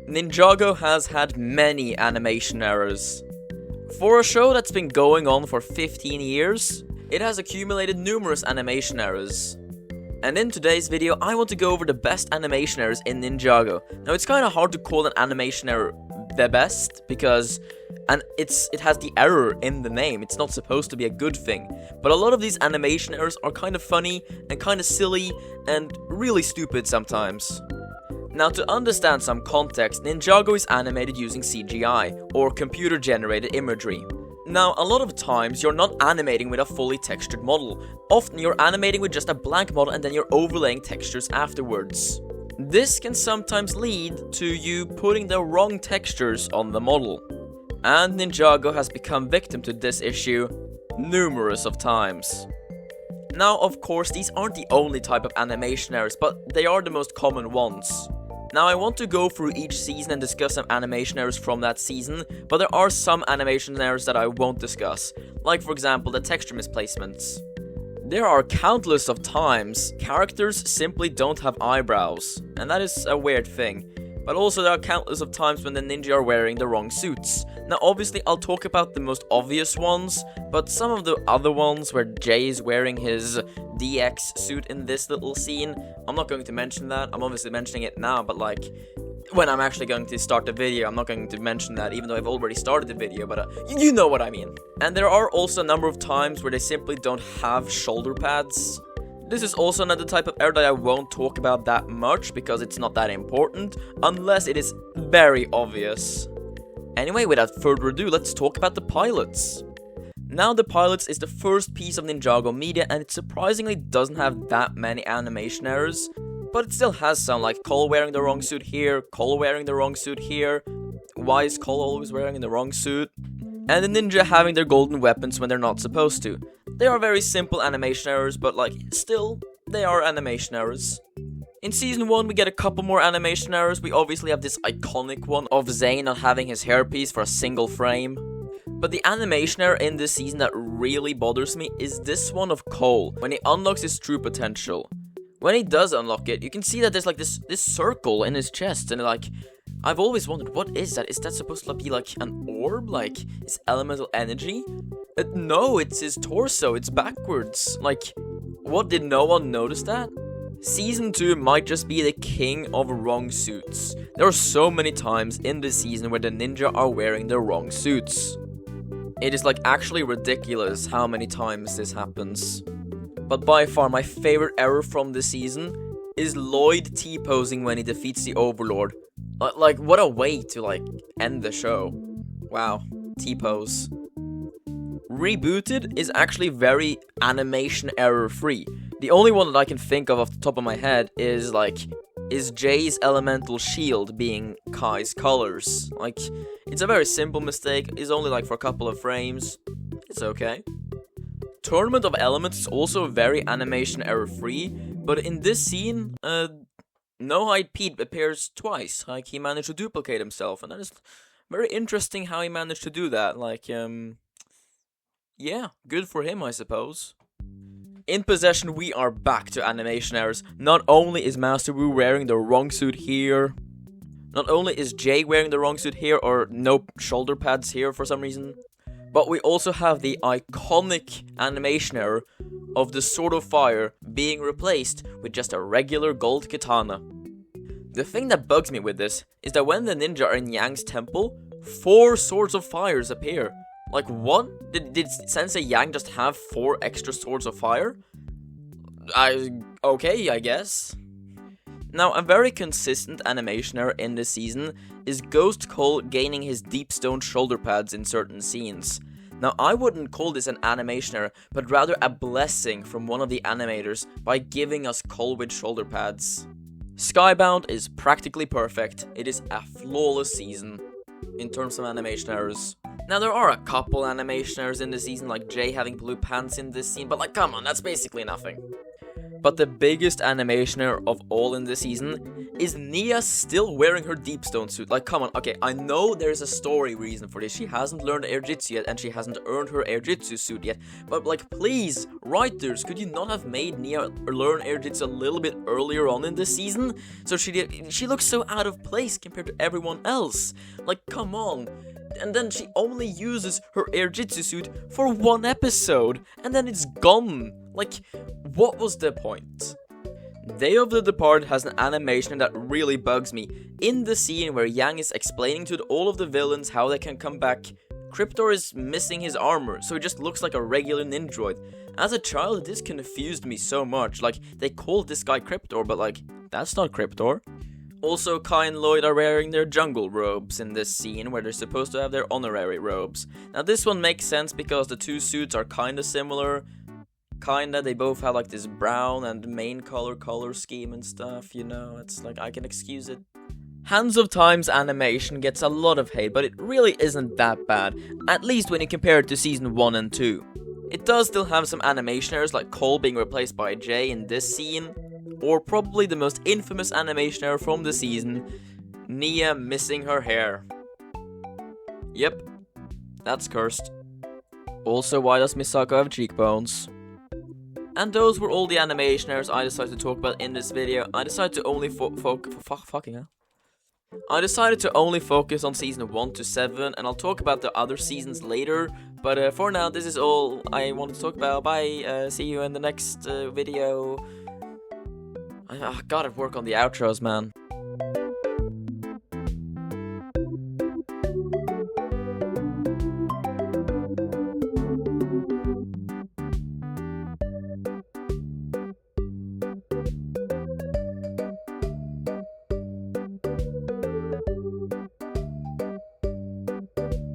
Ninjago has had many animation errors. For a show that's been going on for 15 years, it has accumulated numerous animation errors. And in today's video, I want to go over the best animation errors in Ninjago. Now, it's kind of hard to call an animation error the best, because it has the error in the name. It's not supposed to be a good thing. But a lot of these animation errors are kind of funny, and kind of silly, and really stupid sometimes. Now, to understand some context, Ninjago is animated using CGI, or computer-generated imagery. Now, a lot of times, you're not animating with a fully textured model. Often, you're animating with just a blank model and then you're overlaying textures afterwards. This can sometimes lead to you putting the wrong textures on the model. And Ninjago has become victim to this issue numerous of times. Now, of course, these aren't the only type of animation errors, but they are the most common ones. Now, I want to go through each season and discuss some animation errors from that season, but there are some animation errors that I won't discuss, like for example the texture misplacements. There are countless of times characters simply don't have eyebrows, and that is a weird thing. But also there are countless of times when the ninja are wearing the wrong suits. Now obviously I'll talk about the most obvious ones, but some of the other ones where Jay is wearing his DX suit in this little scene, I'm not going to mention that. I'm obviously mentioning it now, but like, when I'm actually going to start the video, I'm not going to mention that, even though I've already started the video, but you know what I mean. And there are also a number of times where they simply don't have shoulder pads. This is also another type of error that I won't talk about that much, because it's not that important, unless it is very obvious. Anyway, without further ado, let's talk about the pilots. Now, the pilots is the first piece of Ninjago media, and it surprisingly doesn't have that many animation errors, but it still has some, like Cole wearing the wrong suit here, Cole wearing the wrong suit here, why is Cole always wearing the wrong suit, and the ninja having their golden weapons when they're not supposed to. They are very simple animation errors, but like, still, they are animation errors. In Season 1, we get a couple more animation errors. We obviously have this iconic one of Zane not having his hairpiece for a single frame. But the animation error in this season that really bothers me is this one of Cole, when he unlocks his true potential. When he does unlock it, you can see that there's like this circle in his chest, and like, I've always wondered, what is that? Is that supposed to be like an orb? Like, his elemental energy? No, it's his torso, it's backwards. Like, what, did no one notice that? Season 2 might just be the king of wrong suits. There are so many times in this season where the ninja are wearing the wrong suits. It is like actually ridiculous how many times this happens. But by far my favorite error from this season is Lloyd T-posing when he defeats the Overlord. Like, what a way to like end the show. Wow, T-pose. Rebooted is actually very animation error free. The only one that I can think of off the top of my head is Jay's elemental shield being Kai's colors. Like, it's a very simple mistake, it's only like for a couple of frames. It's okay. Tournament of Elements is also very animation error free, but in this scene, No Hide Pete appears twice. Like, he managed to duplicate himself, and that is very interesting how he managed to do that. Like, yeah, good for him, I suppose. In Possession, we are back to animation errors. Not only is Master Wu wearing the wrong suit here, not only is Jay wearing the wrong suit here, or no shoulder pads here for some reason, but we also have the iconic animation error of the Sword of Fire being replaced with just a regular gold katana. The thing that bugs me with this is that when the ninja are in Yang's temple, 4 Swords of Fires appear. Like, what? Did Sensei Yang just have 4 extra Swords of Fire? Okay, I guess. Now, a very consistent animation error in this season is Ghost Cole gaining his deep stone shoulder pads in certain scenes. Now, I wouldn't call this an animation error, but rather a blessing from one of the animators by giving us Cole with shoulder pads. Skybound is practically perfect. It is a flawless season in terms of animation errors. Now, there are a couple animation errors in the season, like Jay having blue pants in this scene, but like, come on, that's basically nothing. But the biggest animation error of all in this season Is Nia still wearing her Deep Stone suit? Like, come on, okay, I know there's a story reason for this. She hasn't learned Air Jitsu yet, and she hasn't earned her Air Jitsu suit yet. But, like, please, writers, could you not have made Nia learn Air Jitsu a little bit earlier on in this season? So she looks so out of place compared to everyone else. Like, come on. And then she only uses her Air Jitsu suit for 1 episode, and then it's gone. Like, what was the point? Day of the Departed has an animation that really bugs me. In the scene where Yang is explaining to all of the villains how they can come back, Cryptor is missing his armor, so he just looks like a regular ninjroid. As a child, this confused me so much. Like, they called this guy Cryptor, but like, that's not Cryptor. Also, Kai and Lloyd are wearing their jungle robes in this scene where they're supposed to have their honorary robes. Now this one makes sense because the two suits are kinda similar. They both have like this brown and main color scheme and stuff, you know, it's like, I can excuse it. Hands of Time's animation gets a lot of hate, but it really isn't that bad, at least when you compare it to season 1 and 2. It does still have some animation errors, like Cole being replaced by Jay in this scene, or probably the most infamous animation error from the season, Nia missing her hair. Yep, that's cursed. Also, why does Misako have cheekbones? And those were all the animation errors I decided to talk about in this video. I decided to only I decided to only focus on season 1 to 7, and I'll talk about the other seasons later. But for now, this is all I wanted to talk about. Bye. See you in the next video. I gotta work on the outros, man.